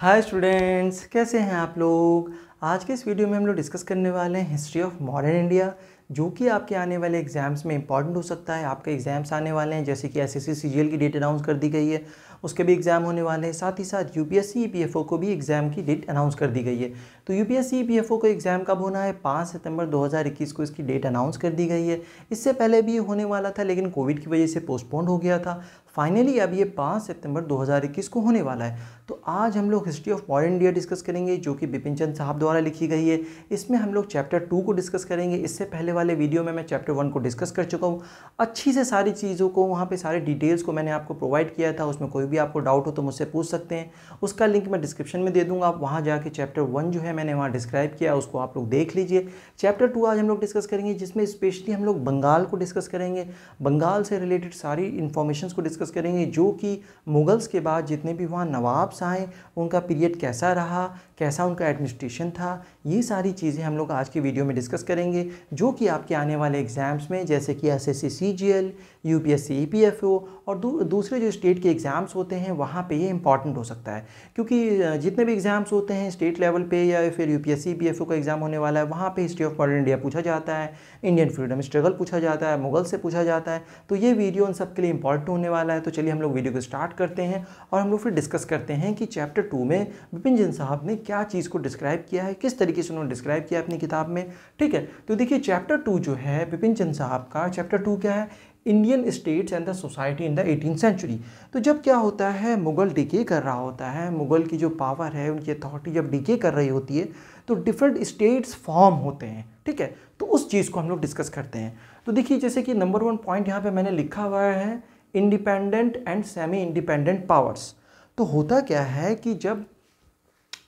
Hi students, कैसे हैं आप लोग। आज के इस वीडियो में हम लोग डिस्कस करने वाले हैं हिस्ट्री ऑफ मॉडर्न इंडिया, जो कि आपके आने वाले एग्जाम्स में इंपॉर्टेंट हो सकता है। आपके एग्जाम्स आने वाले हैं, जैसे कि एसएससी सीजीएल की डेट अनाउंस कर दी गई है, उसके भी एग्जाम होने वाले हैं। साथ ही साथ यूपीएससी ईपीएफओ को भी एग्जाम की डेट अनाउंस कर दी गई है। तो यूपीएससी ईपीएफओ को एग्जाम कब होना है, 5 सितंबर 2021 को इसकी डेट अनाउंस कर दी गई है। इससे पहले भी ये होने वाला था, लेकिन कोविड की वजह से पोस्टपोन्ड हो गया था। फाइनली अब ये 5 सितंबर 2021 को होने वाला है। तो आज हम लोग history of modern India discuss करेंगे, जो कि बिपिन चंद्र साहब द्वारा लिखी गई है। इसमें हम लोग चैप्टर 2 को डिस्कस करेंगे। इससे पहले वाले वीडियो में मैं चैप्टर 1 को डिस्कस कर चुका हूँ। अच्छी से सारी चीज़ों को, वहाँ पे सारे डिटेल्स को मैंने आपको प्रोवाइड किया था। उसमें कोई भी आपको डाउट हो तो मुझसे पूछ सकते हैं। उसका लिंक मैं डिस्क्रिप्शन में दे दूँगा। आप वहाँ जाके चैप्टर 1 जो है मैंने वहाँ डिस्क्राइब किया, उसको आप लोग देख लीजिए। चैप्टर 2 आज हम लोग डिस्कस करेंगे, जिसमें स्पेशली हम लोग बंगाल को डिस्कस करेंगे। बंगाल से रिलेटेड सारी इन्फॉर्मेशन को डिस्कस करेंगे, जो कि मुगल्स के बाद जितने भी वहाँ नवाब्स आए उनका पीरियड कैसा रहा, कैसा उनका एडमिनिस्ट्रेशन था। ये सारी चीज़ें हम लोग आज की वीडियो में डिस्कस करेंगे, जो कि आपके आने वाले एग्जाम्स में, जैसे कि एसएससी सीजीएल, यूपीएससी ईपीएफओ और दूसरे जो स्टेट के एग्ज़ाम्स होते हैं वहाँ पे ये इंपॉर्टेंट हो सकता है। क्योंकि जितने भी एग्ज़ाम्स होते हैं स्टेट लेवल पे या फिर यूपीएससी ईपीएफओ का एग्ज़ाम होने वाला है, वहाँ पे हिस्ट्री ऑफ मॉडर्न इंडिया पूछा जाता है, इंडियन फ्रीडम स्ट्रगल पूछा जाता है, मुगल से पूछा जाता है। तो ये वीडियो उन सब के लिए इंपॉर्टेंट होने वाला है। तो चलिए हम लोग वीडियो को स्टार्ट करते हैं और हम लोग फिर डिस्कस करते हैं कि चैप्टर 2 में बिपिन चंद्र साहब ने क्या चीज़ को डिस्क्राइब किया है, किस तरीके से उन्होंने डिस्क्राइब किया अपनी किताब में। ठीक है, तो देखिए चैप्टर 2 जो है बिपिन चंद्र साहब का, चैप्टर 2 क्या है, Indian states and the society in the 18th century. तो जब क्या होता है, मुगल डिके कर रहा होता है, मुगल की जो पावर है, उनकी अथॉरिटी जब डिके कर रही होती है, तो डिफरेंट स्टेट्स फॉर्म होते हैं। ठीक है, तो उस चीज़ को हम लोग डिस्कस करते हैं। तो देखिए, जैसे कि नंबर 1 पॉइंट यहाँ पे मैंने लिखा हुआ है, independent and semi independent powers. तो होता क्या है कि जब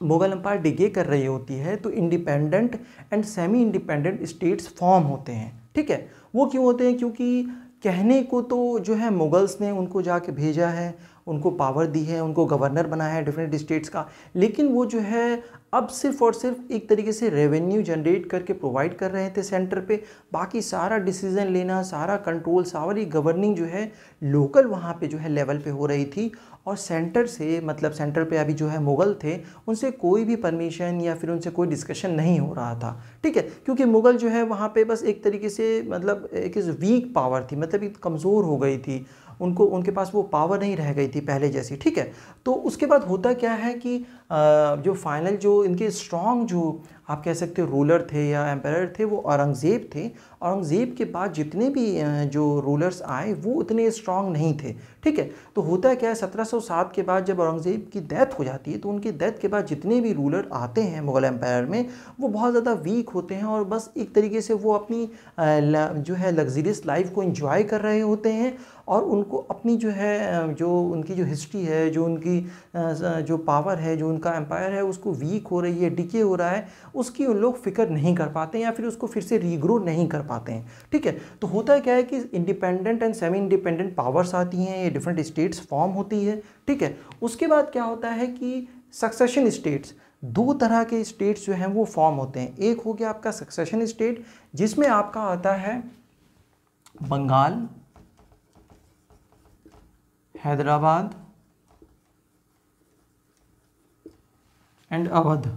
मुगल एम्पायर डिके कर रही होती है तो independent and semi independent states form होते हैं। ठीक है, वो क्यों होते हैं, क्योंकि कहने को तो जो है मुगल्स ने उनको जाके भेजा है, उनको पावर दी है, उनको गवर्नर बनाया है डिफरेंट स्टेट्स का, लेकिन वो जो है अब सिर्फ और सिर्फ एक तरीके से रेवेन्यू जनरेट करके प्रोवाइड कर रहे थे सेंटर पे। बाकी सारा डिसीजन लेना, सारा कंट्रोल, सारी गवर्निंग जो है लोकल वहाँ पे जो है लेवल पे हो रही थी। और सेंटर से, मतलब सेंटर पे अभी जो है मुगल थे, उनसे कोई भी परमिशन या फिर उनसे कोई डिस्कशन नहीं हो रहा था। ठीक है, क्योंकि मुगल जो है वहाँ पे बस एक तरीके से, मतलब एक वीक पावर थी, मतलब एक कमज़ोर हो गई थी, उनके पास वो पावर नहीं रह गई थी पहले जैसी। ठीक है, तो उसके बाद होता क्या है कि जो फाइनल जो इनके स्ट्रॉन्ग, जो आप कह सकते हो रूलर थे या एम्पायर थे, वो औरंगज़ेब थे। औरंगज़ेब के बाद जितने भी जो रूलर्स आए वो उतने स्ट्रॉन्ग नहीं थे। ठीक है, तो होता क्या है, 1707 के बाद जब औरंगज़ेब की डेथ हो जाती है, तो उनकी डेथ के बाद जितने भी रूलर आते हैं मुगल एम्पायर में, वो बहुत ज़्यादा वीक होते हैं और बस एक तरीके से वो अपनी जो है लग्जरियस लाइफ को एंजॉय कर रहे होते हैं। और उनको अपनी जो है, जो उनकी जो हिस्ट्री है, जो उनकी जो पावर है, जो उनका एम्पायर है, उसको वीक हो रही है, डिके हो रहा है, उसकी उन लोग फिक्र नहीं कर पाते हैं या फिर उसको फिर से रीग्रो नहीं कर पाते हैं। ठीक है, तो होता क्या है कि independent and semi independent powers आती हैं, ये डिफरेंट स्टेट्स फॉर्म होती है। ठीक है, उसके बाद क्या होता है कि सक्सेशन स्टेट्स, 2 तरह के स्टेट्स जो हैं वो फॉर्म होते हैं। एक हो गया आपका सक्सेशन स्टेट, जिसमें आपका आता है बंगाल, हैदराबाद एंड अवध।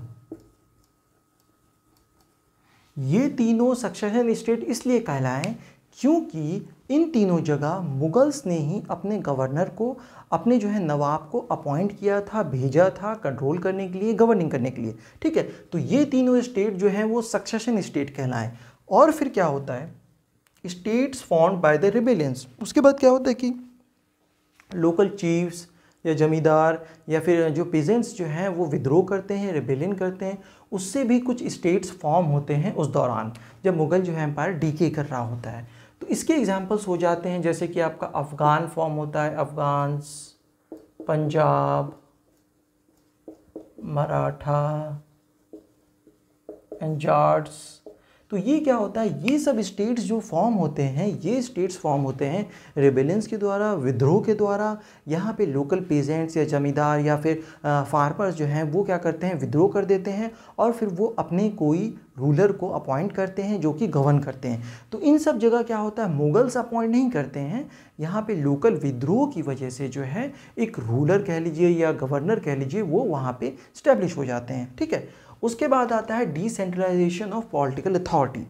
ये तीनों सक्सेशन स्टेट इसलिए कहलाएं क्योंकि इन तीनों जगह मुगल्स ने ही अपने गवर्नर को, अपने जो है नवाब को अपॉइंट किया था, भेजा था कंट्रोल करने के लिए, गवर्निंग करने के लिए। ठीक है, तो ये तीनों स्टेट जो हैं वो सक्सेशन स्टेट कहलाएं। और फिर क्या होता है, states formed by the rebellions. उसके बाद क्या होता है कि लोकल चीफ्स या जमींदार या फिर जो पेजेंट्स जो हैं वो विद्रोह करते हैं, रिबेलियन करते हैं। उससे भी कुछ स्टेट्स फॉर्म होते हैं उस दौरान, जब मुगल जो है एम्पायर डीके कर रहा होता है। तो इसके एग्जांपल्स हो जाते हैं, जैसे कि आपका अफ़गान फॉर्म होता है, अफ़गान्स, पंजाब, मराठा एंड जाट्स। तो ये क्या होता है, ये सब स्टेट्स जो फॉर्म होते हैं, ये स्टेट्स फॉर्म होते हैं रेबेलियंस के द्वारा, विद्रोह के द्वारा। यहाँ पे लोकल पेजेंट्स या जमींदार या फिर फार्मर्स जो हैं वो क्या करते हैं, विद्रोह कर देते हैं और फिर वो अपने कोई रूलर को अपॉइंट करते हैं जो कि गवर्न करते हैं। तो इन सब जगह क्या होता है, मुगल्स अपॉइंट नहीं करते हैं, यहाँ पे लोकल विद्रोह की वजह से जो है एक रूलर कह लीजिए या गवर्नर कह लीजिए वो वहाँ पे स्टैब्लिश हो जाते हैं। ठीक है, उसके बाद आता है डिसेंट्रलाइजेशन ऑफ पॉलिटिकल अथॉरिटी।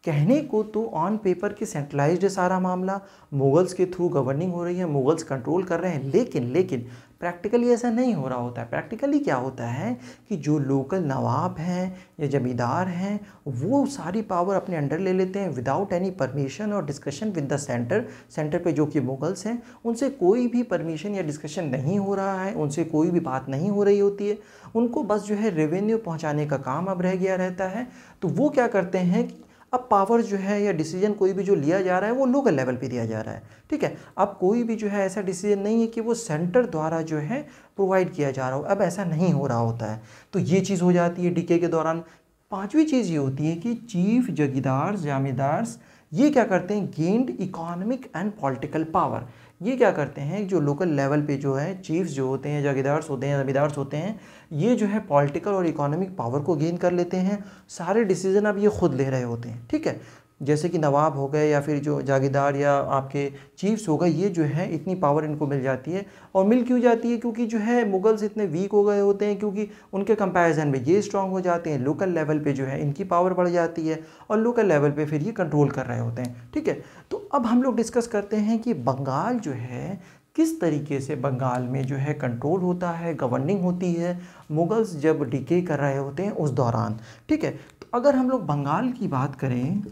कहने को तो ऑन पेपर के सेंट्रलाइज्ड है सारा मामला, मुगल्स के थ्रू गवर्निंग हो रही है, मुगल्स कंट्रोल कर रहे हैं, लेकिन प्रैक्टिकली ऐसा नहीं हो रहा होता है। प्रैक्टिकली क्या होता है कि जो लोकल नवाब हैं या जमींदार हैं वो सारी पावर अपने अंडर ले लेते हैं विदाउट एनी परमिशन और डिस्कशन विद द सेंटर पे जो कि मुगल्स हैं उनसे कोई भी परमिशन या डिस्कशन नहीं हो रहा है, उनसे कोई भी बात नहीं हो रही होती है, उनको बस जो है रेवेन्यू पहुंचाने का काम अब रह गया रहता है। तो वो क्या करते हैं कि अब पावर जो है या डिसीजन कोई भी जो लिया जा रहा है वो लोकल लेवल पे दिया जा रहा है। ठीक है, अब कोई भी जो है ऐसा डिसीजन नहीं है कि वो सेंटर द्वारा जो है प्रोवाइड किया जा रहा हो, अब ऐसा नहीं हो रहा होता है। तो ये चीज़ हो जाती है डीके के दौरान। पांचवी चीज़ ये होती है कि चीफ जगीदार जामीदार्स ये क्या करते हैं, gained economic and political power. ये क्या करते हैं, जो लोकल लेवल पे जो है चीफ्स जो होते हैं, जागीरदार्स होते हैं, जमींदार्स होते हैं, ये जो है पॉलिटिकल और इकोनॉमिक पावर को गेन कर लेते हैं। सारे डिसीजन अब ये खुद ले रहे होते हैं। ठीक है, जैसे कि नवाब हो गए या फिर जो जागीरदार या आपके चीफ्स हो गए, ये जो है इतनी पावर इनको मिल जाती है। और मिल क्यों जाती है, क्योंकि जो है मुगल्स इतने वीक हो गए होते हैं, क्योंकि उनके कंपैरिजन में ये स्ट्रांग हो जाते हैं। लोकल लेवल पे जो है इनकी पावर बढ़ जाती है और लोकल लेवल पे फिर ये कंट्रोल कर रहे होते हैं। ठीक है, तो अब हम लोग डिस्कस करते हैं कि बंगाल जो है किस तरीके से बंगाल में जो है कंट्रोल होता है, गवर्निंग होती है मुगल्स जब डिके कर रहे होते हैं उस दौरान। ठीक है, तो अगर हम लोग बंगाल की बात करें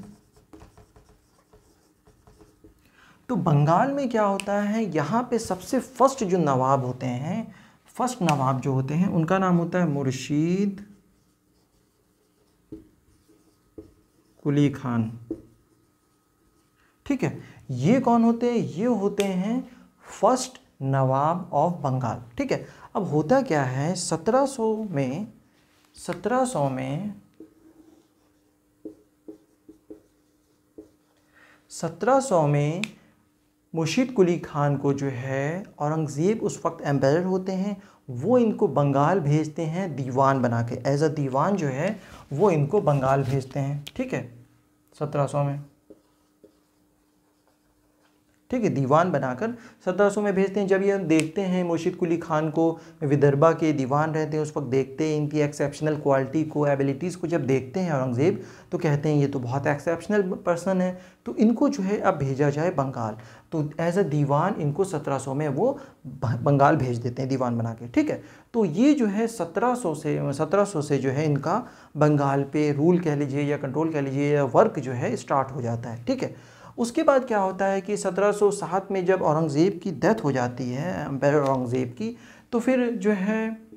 तो बंगाल में क्या होता है, यहाँ पे सबसे फर्स्ट जो नवाब होते हैं, फर्स्ट नवाब जो होते हैं उनका नाम होता है मुर्शीद कुली खान। ठीक है, ये कौन होते हैं, ये होते हैं फर्स्ट नवाब ऑफ बंगाल। ठीक है, अब होता क्या है, 1700 में मुर्शीद कुली खान को जो है औरंगज़ेब उस वक्त एम्पायर होते हैं, वो इनको बंगाल भेजते हैं दीवान बना के, एज अ दीवान जो है वो इनको बंगाल भेजते हैं। ठीक है, 1700 में, ठीक है, दीवान बनाकर 1700 में भेजते हैं। जब ये देखते हैं मुर्शीद कुली खान को, विदर्भा के दीवान रहते हैं उस वक्त, देखते हैं इनकी एक्सेप्शनल क्वालिटी को, एबिलिटीज़ को जब देखते हैं औरंगज़ेब तो कहते हैं ये तो बहुत एक्सेप्शनल पर्सन है, तो इनको जो है अब भेजा जाए बंगाल। तो एज अ दीवान इनको 1700 में वो बंगाल भेज देते हैं दीवान बना के। ठीक है, तो ये जो है 1700 से जो है इनका बंगाल पे रूल कह लीजिए या कंट्रोल कह लीजिए या वर्क जो है स्टार्ट हो जाता है। ठीक है, उसके बाद क्या होता है कि 1707 में जब औरंगज़ेब की डेथ हो जाती है, एम्पायर औरंगज़ेब की, तो फिर जो है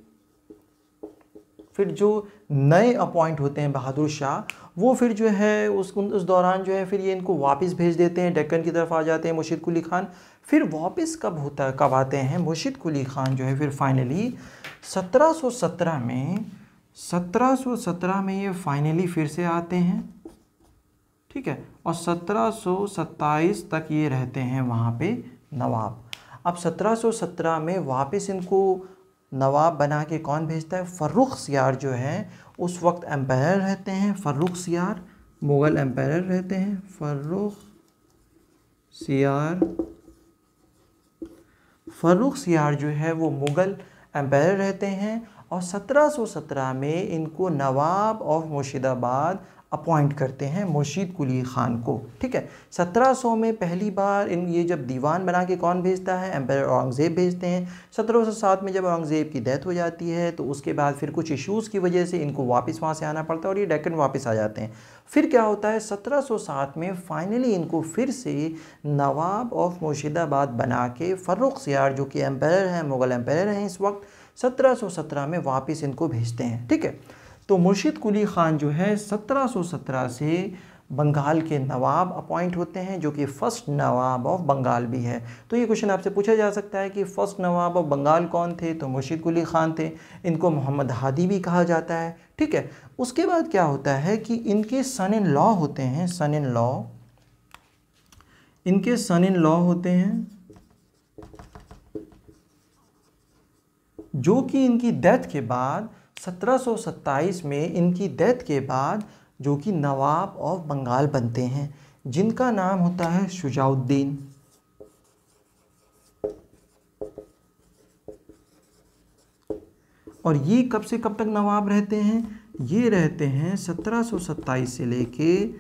फिर जो नए अपॉइंट होते हैं बहादुर शाह, वो फिर जो है उस दौरान जो है फिर ये इनको वापस भेज देते हैं, डेक्कन की तरफ आ जाते हैं मुर्शीद कुली खान। फिर वापस कब आते हैं मुर्शीद कुली खान जो है फिर फाइनली 1717 में ये फाइनली फिर से आते हैं। ठीक है, और 1727 तक ये रहते हैं वहाँ पे नवाब। अब 1717 में वापस इनको नवाब बना के कौन भेजता है, फर्रुख सियार जो है उस वक्त एम्पायर रहते हैं। फर्रुख सियार मुग़ल एम्पायर रहते हैं, फर्रुख सियार जो है वो मुग़ल एम्पायर रहते हैं। और 1717 में इनको नवाब ऑफ मुर्शिदाबाद अपॉइंट करते हैं मुर्शीद कुली खान को। ठीक है, 1700 में पहली बार ये जब दीवान बना के कौन भेजता है, एम्पायर औरंगज़ेब भेजते हैं। 1707 में जब औरंगज़ेब की डेथ हो जाती है तो उसके बाद फिर कुछ इश्यूज़ की वजह से इनको वापस वहाँ से आना पड़ता है और ये डेक्कन वापस आ जाते हैं। फिर क्या होता है, 1707 में फाइनली इनको फिर से नवाब ऑफ मुर्शिदाबाद बना के फर्रुख सियार जो कि एम्पायर हैं, मुग़ल एम्पायर हैं इस वक्त, 1717 में वापस इनको भेजते हैं। ठीक है, तो मुर्शीद कुली खान जो है 1717 से बंगाल के नवाब अपॉइंट होते हैं, जो कि फर्स्ट नवाब ऑफ बंगाल भी है। तो ये क्वेश्चन आपसे पूछा जा सकता है कि फर्स्ट नवाब ऑफ बंगाल कौन थे, तो मुर्शिद कुली खान थे। इनको मोहम्मद हादी भी कहा जाता है, ठीक है। उसके बाद क्या होता है कि इनके सन इन लॉ होते हैं, सन इन लॉ, इनके सन इन लॉ होते हैं, जो कि इनकी डेथ के बाद 1727 में इनकी डेथ के बाद जो कि नवाब ऑफ बंगाल बनते हैं, जिनका नाम होता है शुजाउद्दीन। और ये कब से कब तक नवाब रहते हैं, ये रहते हैं 1727 से लेके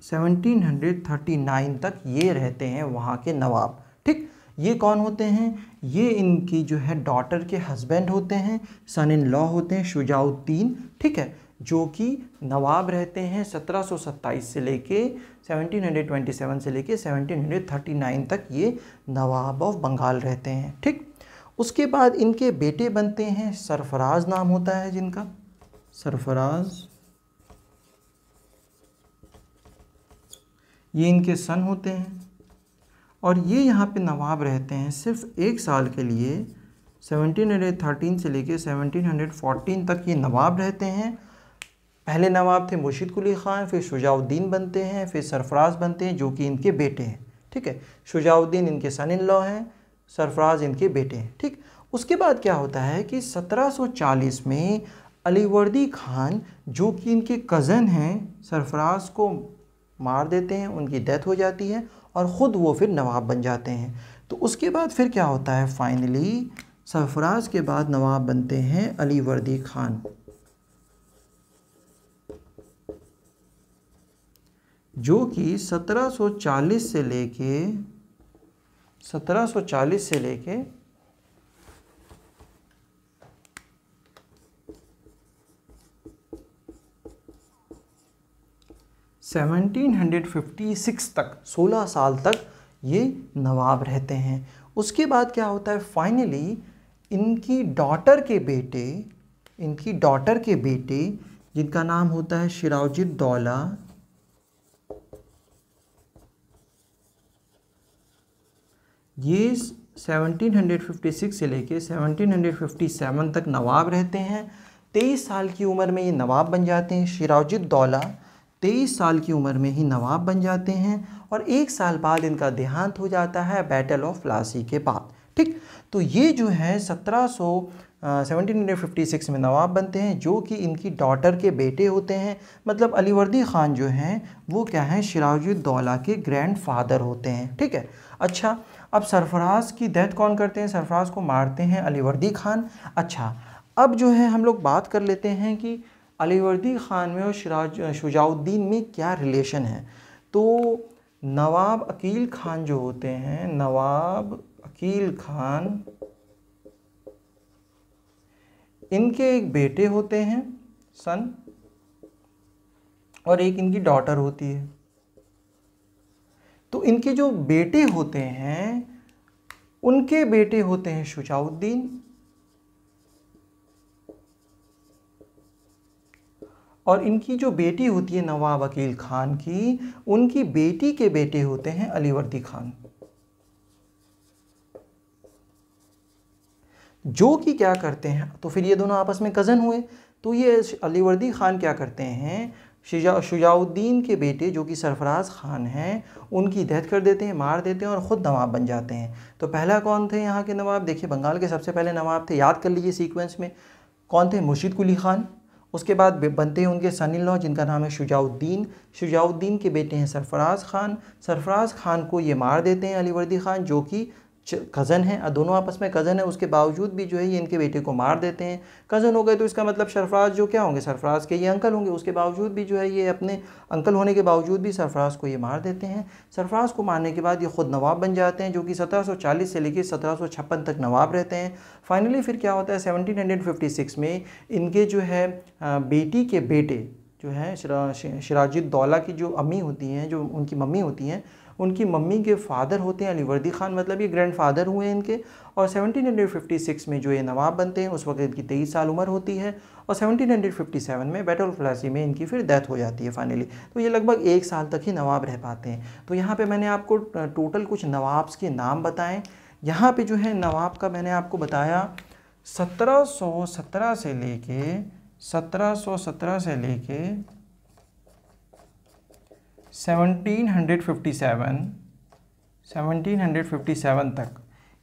1739 तक ये रहते हैं वहाँ के नवाब, ठीक। ये कौन होते हैं, ये इनकी जो है डॉटर के हस्बैंड होते हैं, सन इन लॉ होते हैं शुजाउद्दीन, ठीक है, जो कि नवाब रहते हैं 1727 से लेके 1727 से लेके 1739 तक ये नवाब ऑफ बंगाल रहते हैं, ठीक। उसके बाद इनके बेटे बनते हैं, सरफराज नाम होता है जिनका, सरफराज, ये इनके सन होते हैं। और ये यहाँ पे नवाब रहते हैं सिर्फ 1 साल के लिए, 1713 से लेके 1714 तक ये नवाब रहते हैं। पहले नवाब थे मुर्शिद कुली ख़ान, फिर शुजाउद्दीन बनते हैं, फिर सरफराज बनते हैं, जो कि इनके बेटे हैं, ठीक है। शुजाउद्दीन इनके सन इन लॉ हैं, सरफराज इनके बेटे हैं, ठीक। उसके बाद क्या होता है कि 1740 में अलीवर्दी खान, जो कि इनके कज़न हैं, सरफराज को मार देते हैं, उनकी डेथ हो जाती है और ख़ुद वो फिर नवाब बन जाते हैं। तो उसके बाद फिर क्या होता है, फाइनली सरफराज के बाद नवाब बनते हैं अलीवर्दी खान, जो कि 1740 से लेके 1756 तक, 16 साल तक ये नवाब रहते हैं। उसके बाद क्या होता है, फाइनली इनकी डॉटर के बेटे जिनका नाम होता है सिराजुद्दौला, ये 1756 से लेके 1757 तक नवाब रहते हैं। 23 साल की उम्र में ये नवाब बन जाते हैं। सिराजुद्दौला 23 साल की उम्र में ही नवाब बन जाते हैं और 1 साल बाद इनका देहांत हो जाता है बैटल ऑफ प्लासी के बाद, ठीक। तो ये जो है 1756 में नवाब बनते हैं, जो कि इनकी डॉटर के बेटे होते हैं। मतलब अलीवर्दी ख़ान जो हैं वो क्या हैं, सिराजुद्दौला के ग्रैंडफादर होते हैं, ठीक है। अच्छा, अब सरफराज की डेथ कौन करते हैं, सरफराज को मारते हैं अलीवर्दी ख़ान। अच्छा, अब जो है हम लोग बात कर लेते हैं कि अलीवर्दी ख़ान में और शुजाउद्दीन में क्या रिलेशन है। तो नवाब अकील ख़ान जो होते हैं, नवाब अकील ख़ान, इनके एक बेटे होते हैं सन, और एक इनकी डॉटर होती है। तो इनके जो बेटे होते हैं, उनके बेटे होते हैं शुजाउद्दीन, और इनकी जो बेटी होती है नवाब अकील ख़ान की, उनकी बेटी के बेटे होते हैं अलीवर्दी ख़ान, जो कि क्या करते हैं, तो फिर ये दोनों आपस में कज़न हुए। तो ये अलीवर्दी ख़ान क्या करते हैं, शुजाउद्दीन के बेटे जो कि सरफराज ख़ान हैं, उनकी डेथ कर देते हैं, मार देते हैं और ख़ुद नवाब बन जाते हैं। तो पहला कौन थे यहाँ के नवाब, देखिए बंगाल के सबसे पहले नवाब थे, याद कर लीजिए सीक्वेंस में कौन थे, मुर्शिद कुली ख़ान। उसके बाद बनते हैं उनके सन इन लॉ जिनका नाम है शुजाउद्दीन। शुजाउद्दीन के बेटे हैं सरफराज ख़ान। सरफराज ख़ान को ये मार देते हैं अलीवर्दी ख़ान, जो कि कज़न हैं, दोनों आपस में कज़न है, उसके बावजूद भी जो है ये इनके बेटे को मार देते हैं। कज़न हो गए तो इसका मतलब सरफराज जो क्या होंगे, सरफराज के ये अंकल होंगे। उसके बावजूद भी जो है ये अपने अंकल होने के बावजूद भी सरफराज को ये मार देते हैं। सरफराज को मारने के बाद ये ख़ुद नवाब बन जाते हैं, जो कि 1740 से लेकर 1756 तक नवाब रहते हैं। फाइनली फिर क्या होता है, 1756 में इनके जो है बेटी के बेटे जो है सिराजुद्दौला की जो अम्मी होती हैं, जो उनकी मम्मी होती हैं, उनकी मम्मी के फादर होते हैं अलीवर्दी ख़ान, मतलब ये ग्रैंडफादर हुए हैं इनके। और 1756 में जो ये नवाब बनते हैं उस वक्त इनकी 23 साल उम्र होती है। और 1757 में बैटल ऑफ प्लासी में इनकी फिर डेथ हो जाती है फाइनली। तो ये लगभग 1 साल तक ही नवाब रह पाते हैं। तो यहाँ पे मैंने आपको टोटल कुछ नवाब्स के नाम बताएं। यहाँ पे जो है नवाब का मैंने आपको बताया 1717 से लेके 1757 तक,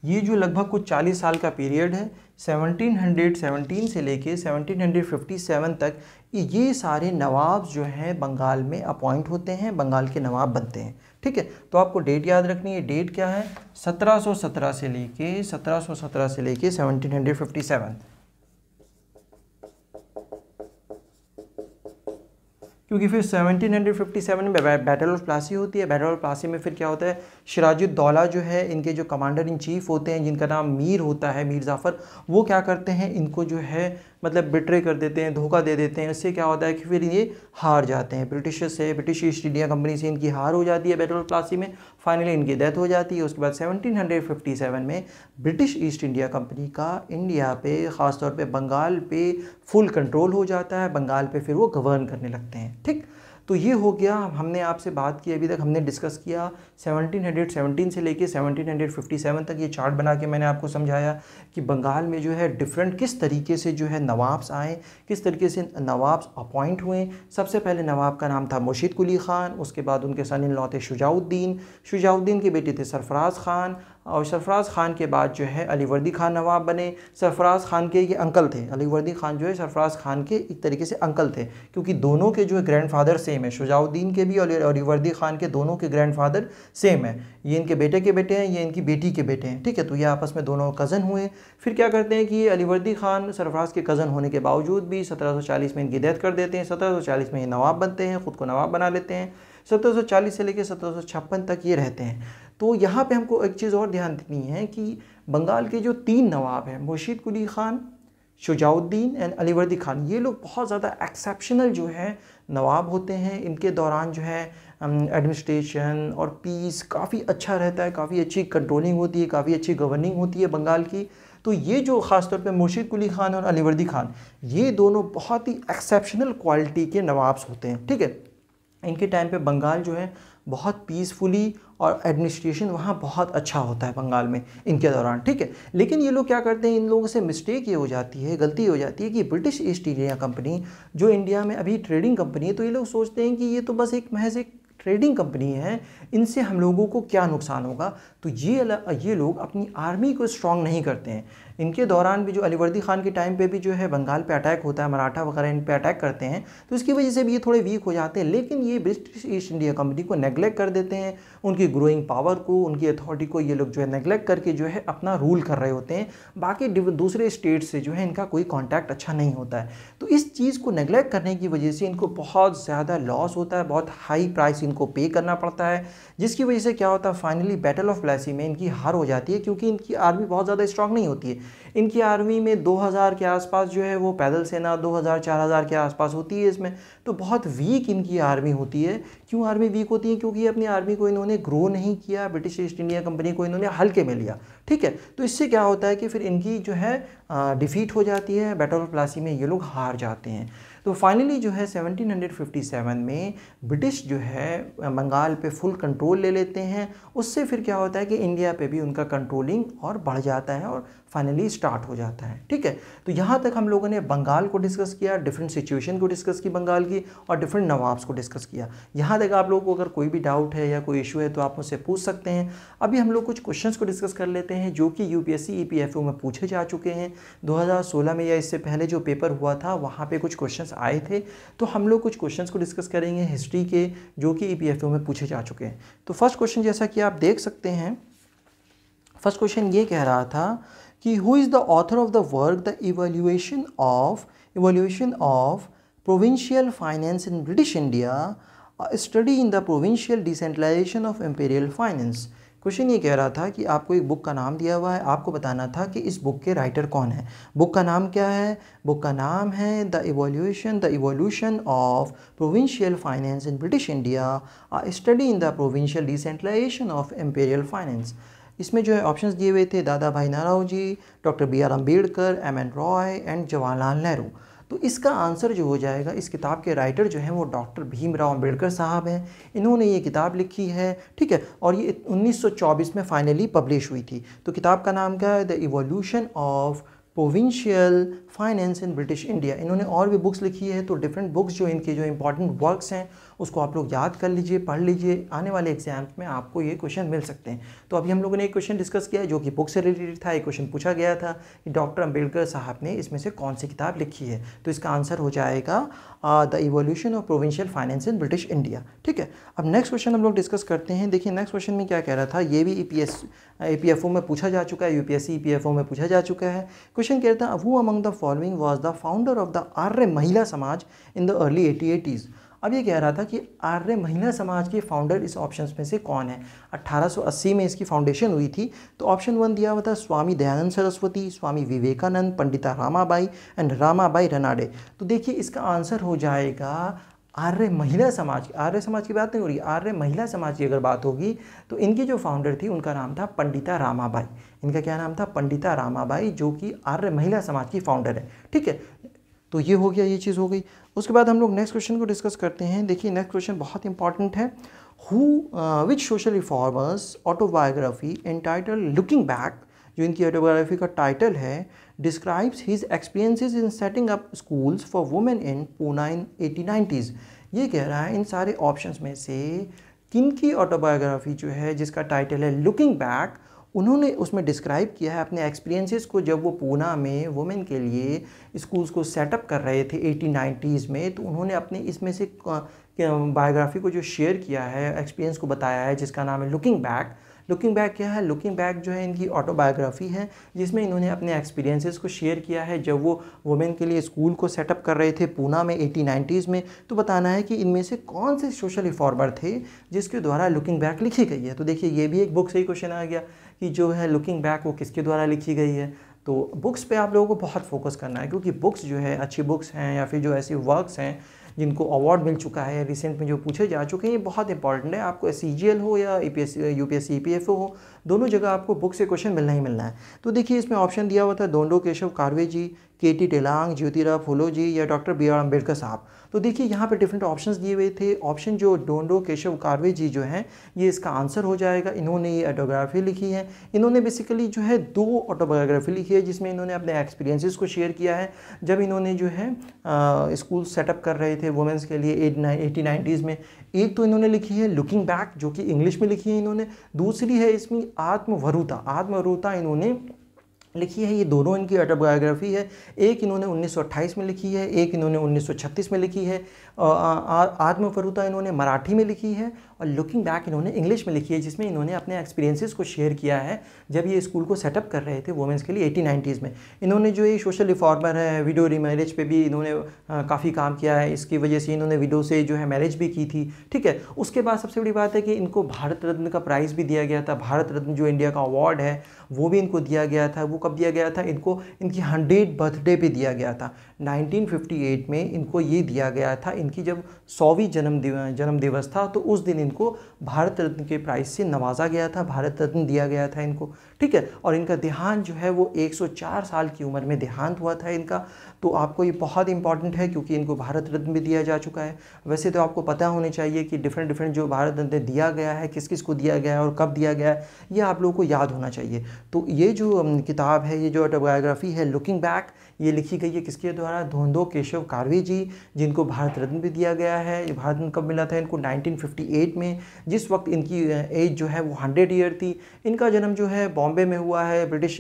ये जो लगभग कुछ 40 साल का पीरियड है, 1717 से लेके 1757 तक, ये सारे नवाब जो हैं बंगाल में अपॉइंट होते हैं, बंगाल के नवाब बनते हैं। ठीक है, तो आपको डेट याद रखनी है। डेट क्या है? 1717 से लेके 1757, क्योंकि फिर 1757 में बैटल ऑफ प्लासी होती है। बैटल ऑफ प्लासी में फिर क्या होता है, सिराजुद्दौला जो है इनके जो कमांडर इन चीफ होते हैं, जिनका नाम मीर होता है, मीर जाफ़र, वो क्या करते हैं, इनको जो है मतलब बिट्रे कर देते हैं, धोखा दे देते हैं। इससे क्या होता है कि फिर ये हार जाते हैं ब्रिटिश ईस्ट इंडिया कंपनी से इनकी हार हो जाती है बैटल ऑफ प्लासी में। फाइनली इनकी डेथ हो जाती है। उसके बाद 1757 में ब्रिटिश ईस्ट इंडिया कंपनी का इंडिया पे, ख़ासतौर पे बंगाल पे फुल कंट्रोल हो जाता है। बंगाल पे फिर वो गवर्न करने लगते हैं। ठीक, तो ये हो गया। हमने आपसे बात की, अभी तक हमने डिस्कस किया 1717 से लेके 1757 तक। ये चार्ट बना के मैंने आपको समझाया कि बंगाल में जो है डिफरेंट किस तरीके से जो है नवाब्स आए, किस तरीके से नवाब्स अपॉइंट हुए। सबसे पहले नवाब का नाम था मुर्शिद कुली ख़ान, उसके बाद उनके सन इन लॉ थे शुजाउद्दीन के बेटे थे सरफराज ख़ान, और सरफराज ख़ान के बाद जो है अलीवर्दी ख़ान नवाब बने। सरफराज ख़ान के ये अंकल थे, अलीवर्दी ख़ान जो है सरफराज ख़ान के एक तरीके से अंकल थे, क्योंकि दोनों के जो है ग्रैंडफादर सेम है, शुजाउद्दीन के भी और अलीवर्दी ख़ान के दोनों के ग्रैंडफादर सेम है। ये इनके बेटे के बेटे हैं, ये इनकी बेटी के बेटे हैं। ठीक है, तो ये आपस में दोनों कज़न हुए। फिर क्या करते हैं कि ये अलीवर्दी ख़ान सरफराज के कज़न होने के बावजूद भी 1740 में इनकी डेथ कर देते हैं। 1740 में ये नवाब बनते हैं, ख़ुद को नवाब बना लेते हैं। 1740 से लेकर 1756 तक ये रहते हैं। तो यहाँ पे हमको एक चीज़ और ध्यान देनी है कि बंगाल के जो 3 नवाब हैं, मुर्शिद कुली ख़ान, शुजाउद्दीन एंड अलीवर्दी ख़ान, ये लोग बहुत ज़्यादा एक्सेप्शनल जो है नवाब होते हैं। इनके दौरान जो है एडमिनिस्ट्रेशन और पीस काफ़ी अच्छा रहता है, काफ़ी अच्छी कंट्रोलिंग होती है, काफ़ी अच्छी गवर्निंग होती है बंगाल की। तो ये जो ख़ासतौर पे मुर्शिद कुली ख़ान और अलीवर्दी ख़ान, ये दोनों बहुत ही एक्सेप्शनल क्वालिटी के नवाब्स होते हैं। ठीक है, इनके टाइम पे बंगाल जो है बहुत पीसफुली और एडमिनिस्ट्रेशन वहाँ बहुत अच्छा होता है बंगाल में इनके दौरान। ठीक है, लेकिन ये लोग क्या करते हैं, इन लोगों से मिस्टेक ये हो जाती है, गलती हो जाती है कि ब्रिटिश ईस्ट इंडिया कंपनी जो इंडिया में अभी ट्रेडिंग कंपनी है, तो ये लोग सोचते हैं कि ये तो बस एक महज एक ट्रेडिंग कंपनी है, इनसे हम लोगों को क्या नुकसान होगा। तो ये लोग अपनी आर्मी को स्ट्रॉन्ग नहीं करते हैं। इनके दौरान भी जो अलीवर्दी ख़ान के टाइम पे भी जो है बंगाल पे अटैक होता है, मराठा वगैरह इन पे अटैक करते हैं, तो इसकी वजह से भी ये थोड़े वीक हो जाते हैं। लेकिन ये ब्रिटिश ईस्ट इंडिया कंपनी को नेगलेक्ट कर देते हैं, उनकी ग्रोइंग पावर को, उनकी अथॉरिटी को ये लोग जो है नेगलेक्ट करके जो है अपना रूल कर रहे होते हैं। बाकी दूसरे स्टेट से जो है इनका कोई कॉन्टैक्ट अच्छा नहीं होता है। तो इस चीज़ को नेगलेक्ट करने की वजह से इनको बहुत ज़्यादा लॉस होता है, बहुत हाई प्राइस इनको पे करना पड़ता है, जिसकी वजह से क्या होता है, फाइनली बैटल ऑफ प्लासी में इनकी हार हो जाती है, क्योंकि इनकी आर्मी बहुत ज़्यादा स्ट्रांग नहीं होती है। इनकी आर्मी में 2000 के आसपास जो है वो पैदल सेना 2000-4000 के आसपास होती है इसमें, तो बहुत वीक इनकी आर्मी होती है। क्यों आर्मी वीक होती है? क्योंकि अपनी आर्मी को इन्होंने ग्रो नहीं किया, ब्रिटिश ईस्ट इंडिया कंपनी को इन्होंने हल्के में लिया। ठीक है, तो इससे क्या होता है कि फिर इनकी जो है डिफीट हो जाती है, बैटल ऑफ प्लासी में ये लोग हार जाते हैं। तो फाइनली जो है 1757 में ब्रिटिश जो है बंगाल पे फुल कंट्रोल ले लेते हैं। उससे फिर क्या होता है कि इंडिया पे भी उनका कंट्रोलिंग और बढ़ जाता है और फाइनली स्टार्ट हो जाता है। ठीक है, तो यहाँ तक हम लोगों ने बंगाल को डिस्कस किया, डिफरेंट सिचुएशन को डिस्कस की बंगाल की, और डिफरेंट नवाब्स को डिस्कस किया। यहाँ तक आप लोगों को अगर कोई भी डाउट है या कोई इशू है तो आप मुझसे पूछ सकते हैं। अभी हम लोग कुछ क्वेश्चंस को डिस्कस कर लेते हैं जो कि यूपीएससी EPFO में पूछे जा चुके हैं। 2016 में या इससे पहले जो पेपर हुआ था वहाँ पे कुछ क्वेश्चंस आए थे, तो हम लोग कुछ क्वेश्चंस को डिस्कस करेंगे हिस्ट्री के, जो कि EPFO में पूछे जा चुके हैं। तो फर्स्ट क्वेश्चन जैसा कि आप देख सकते हैं, फर्स्ट क्वेश्चन ये कह रहा था कि who is the author of the work the evaluation of provincial finance in British India, study in the provincial decentralisation of imperial finance. Question ये कह रहा था कि आपको एक बुक का नाम दिया हुआ है, आपको बताना था कि इस बुक के राइटर कौन है। बुक का नाम क्या है? बुक का नाम है the evolution of provincial finance in British India, a study in the provincial decentralisation of imperial finance. इसमें जो है ऑप्शंस दिए हुए थे Dadabhai Naoroji, doctor B R. Ambedkar, M N. Roy and Jawaharlal Nehru. तो इसका आंसर जो हो जाएगा, इस किताब के राइटर जो हैं वो डॉक्टर भीमराव अम्बेडकर साहब हैं। इन्होंने ये किताब लिखी है, ठीक है, और ये 1924 में फाइनली पब्लिश हुई थी। तो किताब का नाम क्या है? The evolution of provincial finance in British India. इन्होंने और भी बुक्स लिखी है, तो डिफरेंट बुक्स जो इनके जो इंपॉर्टेंट वर्क्स हैं उसको आप लोग याद कर लीजिए, पढ़ लीजिए, आने वाले एग्जाम्स में आपको ये क्वेश्चन मिल सकते हैं। तो अभी हम लोगों ने एक क्वेश्चन डिस्कस किया जो कि बुक से रिलेटेड था। एक क्वेश्चन पूछा गया था कि डॉक्टर अम्बेडकर साहब ने इसमें से कौन सी किताब लिखी है, तो इसका आंसर हो जाएगा the evolution of provincial finance in British India. ठीक है, अब नेक्स्ट क्वेश्चन हम लोग डिस्कस करते हैं। देखिए नेक्स्ट क्वेश्चन में क्या कह रहा था, ये भी EPFO में पूछा जा चुका है, UPSC EPFO में पूछा जा चुका है। क्वेश्चन कहता है who among the following was the founder of the Arya Mahila Samaj in the early 1880s। अब ये कह रहा था कि आर्य महिला समाज के फाउंडर इस ऑप्शंस में से कौन है। 1880 में इसकी फाउंडेशन हुई थी। तो ऑप्शन 1 दिया हुआ था स्वामी दयानंद सरस्वती, स्वामी विवेकानंद, पंडिता रामाबाई एंड रामाबाई रनाडे। तो देखिए इसका आंसर हो जाएगा आर्य महिला समाज। आर्य समाज की बात नहीं हो रही, आर्य महिला समाज की अगर बात होगी तो इनकी जो फाउंडर थी उनका नाम था पंडिता रामाबाई। इनका क्या नाम था? पंडिता रामाबाई, जो कि आर्य महिला समाज की फाउंडर है। ठीक है, तो ये हो गया, ये चीज़ हो गई। उसके बाद हम लोग नेक्स्ट क्वेश्चन को डिस्कस करते हैं। देखिए नेक्स्ट क्वेश्चन बहुत इंपॉर्टेंट है। Which social reformers autobiography entitled looking back, जो इनकी ऑटोबायोग्राफी का टाइटल है, describes his experiences in setting up schools for women in Poona in 1890s। ये कह रहा है इन सारे ऑप्शंस में से किन की ऑटोबायोग्राफी जो है जिसका टाइटल है लुकिंग बैक, उन्होंने उसमें डिस्क्राइब किया है अपने एक्सपीरियंसेस को जब वो पूना में वुमेन के लिए स्कूल्स को सेटअप कर रहे थे 1890s में। तो उन्होंने अपने इसमें से बायोग्राफी को जो शेयर किया है, एक्सपीरियंस को बताया है, जिसका नाम है लुकिंग बैक। लुकिंग बैक क्या है? लुकिंग बैक जो है इनकी ऑटोबायोग्राफी है जिसमें इन्होंने अपने एक्सपीरियंसेस को शेयर किया है जब वो वुमेन के लिए स्कूल को सेटअप कर रहे थे पूना में 1890s में। तो बताना है कि इनमें से कौन से सोशल रिफॉर्मर थे जिसके द्वारा लुकिंग बैक लिखी गई है। तो देखिए ये भी एक बुक से ही क्वेश्चन आ गया कि जो है लुकिंग बैक वो किसके द्वारा लिखी गई है। तो बुक्स पे आप लोगों को बहुत फोकस करना है, क्योंकि बुक्स जो है अच्छी बुक्स हैं या फिर जो ऐसे वर्क्स हैं जिनको अवार्ड मिल चुका है, रिसेंट में जो पूछे जा चुके हैं, ये बहुत इंपॉर्टेंट है। आपको CGL हो या UPSC EPFO हो, दोनों जगह आपको बुक से क्वेश्चन मिलना ही मिलना है। तो देखिए इसमें ऑप्शन दिया हुआ था डोंडो केशव कार्वे जी, KT टेलांग, ज्योतिराव फुले जी या डॉक्टर B.R. अम्बेडकर साहब। तो देखिए यहाँ पे डिफरेंट ऑप्शंस दिए हुए थे। ऑप्शन जो डोंडो केशव कार्वे जी जो हैं ये इसका आंसर हो जाएगा। इन्होंने ये ऑटोबायोग्राफी लिखी है। इन्होंने बेसिकली जो है 2 ऑटोबायोग्राफी लिखी है जिसमें इन्होंने अपने एक्सपीरियंसेस को शेयर किया है जब इन्होंने जो है स्कूल सेटअप कर रहे थे वुमेंस के लिए 1890s में। एक तो इन्होंने लिखी है लुकिंग बैक जो कि इंग्लिश में लिखी है इन्होंने, दूसरी है इसमें आत्मवरुता इन्होंने लिखी है। ये दोनों इनकी ऑटोबायोग्राफी है। एक इन्होंने 1928 में लिखी है, एक इन्होंने 1936 में लिखी है। आत्मवरुता इन्होंने मराठी में लिखी है और लुकिंग बैक इन्होंने इंग्लिश में लिखी है, जिसमें इन्होंने अपने एक्सपीरियंसेस को शेयर किया है जब ये स्कूल को सेटअप कर रहे थे वुमेंस के लिए 1890s में। इन्होंने जो ये सोशल रिफॉर्मर है, विडो रीमैरिज पे भी इन्होंने काफ़ी काम किया है। इसकी वजह से इन्होंने विडो से जो है मैरिज भी की थी। ठीक है, उसके बाद सबसे बड़ी बात है कि इनको भारत रत्न का प्राइज़ भी दिया गया था। भारत रत्न जो इंडिया का अवार्ड है वो भी इनको दिया गया था। वो कब दिया गया था? इनको इनकी 100th बर्थडे पे दिया गया था। 1958 में इनको ये दिया गया था, इनकी जब 100वीं जन्म दिवस था, तो उस दिन इनको भारत रत्न के प्राइज़ से नवाजा गया था, भारत रत्न दिया गया था इनको। ठीक है, और इनका देहांत जो है वो 104 साल की उम्र में देहांत हुआ था इनका। तो आपको ये बहुत इंपॉर्टेंट है क्योंकि इनको भारत रत्न भी दिया जा चुका है। वैसे तो आपको पता होने चाहिए कि डिफरेंट जो भारत रत्न दिया गया है, किस किस को दिया गया है और कब दिया गया है, ये आप लोगों को याद होना चाहिए। तो ये जो किताब है, ये जो ऑटोबायोग्राफी है लुकिंग बैक, ये लिखी गई है किसके द्वारा? डोंडो केशव कार्वे जी, जिनको भारत रत्न भी दिया गया है। ये भारत रत्न कब मिला था इनको? 1958 में, जिस वक्त इनकी एज जो है वो 100 ईयर थी। इनका जन्म जो है बॉम्बे में हुआ है, ब्रिटिश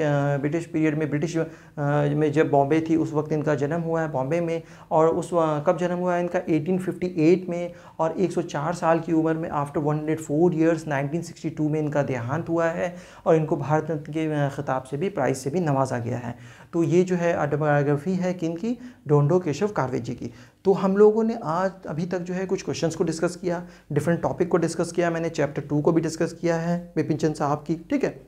पीरियड में, ब्रिटिश में जब बॉम्बे थी उस वक्त इनका जन्म हुआ है बॉम्बे में। और उस कब जन्म हुआ है इनका? 1858 में। और 104 साल की उम्र में आफ्टर 104 ईयर्स 1962 में इनका देहांत हुआ है और इनको भारत रत्न के खिताब से भी, प्राइज़ से भी नवाजा गया है। तो ये जो है बायोग्राफी है किनकी, ढोंडो केशव कार्वे जी की। तो हम लोगों ने आज अभी तक जो है कुछ क्वेश्चंस को डिस्कस किया, डिफरेंट टॉपिक को डिस्कस किया, मैंने चैप्टर 2 को भी डिस्कस किया है विपिन चंद साहब की, ठीक है।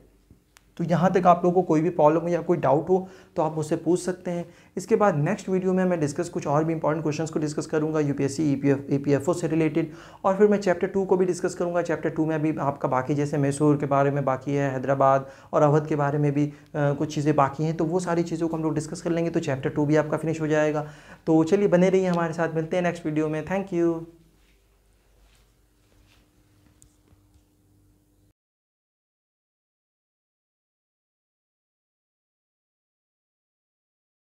तो यहाँ तक आप लोगों को कोई भी प्रॉब्लम या कोई डाउट हो तो आप मुझसे पूछ सकते हैं। इसके बाद नेक्स्ट वीडियो में मैं डिस्कस कुछ और भी इंपॉर्टेंट क्वेश्चंस को डिस्कस करूँगा यूपीएससी ईपीएफओ से रिलेटेड, और फिर मैं चैप्टर 2 को भी डिस्कस करूँगा। चैप्टर 2 में भी आपका बाकी जैसे मैसूर के बारे में बाकी है, हैदराबाद और अवध के बारे में भी कुछ चीज़ें बाकी हैं, तो वो सारी चीज़ों को हम लोग डिस्कस कर लेंगे, तो चैप्टर 2 भी आपका फिनिश हो जाएगा। तो चलिए बने रहिए हमारे साथ, मिलते हैं नेक्स्ट वीडियो में। Thank you.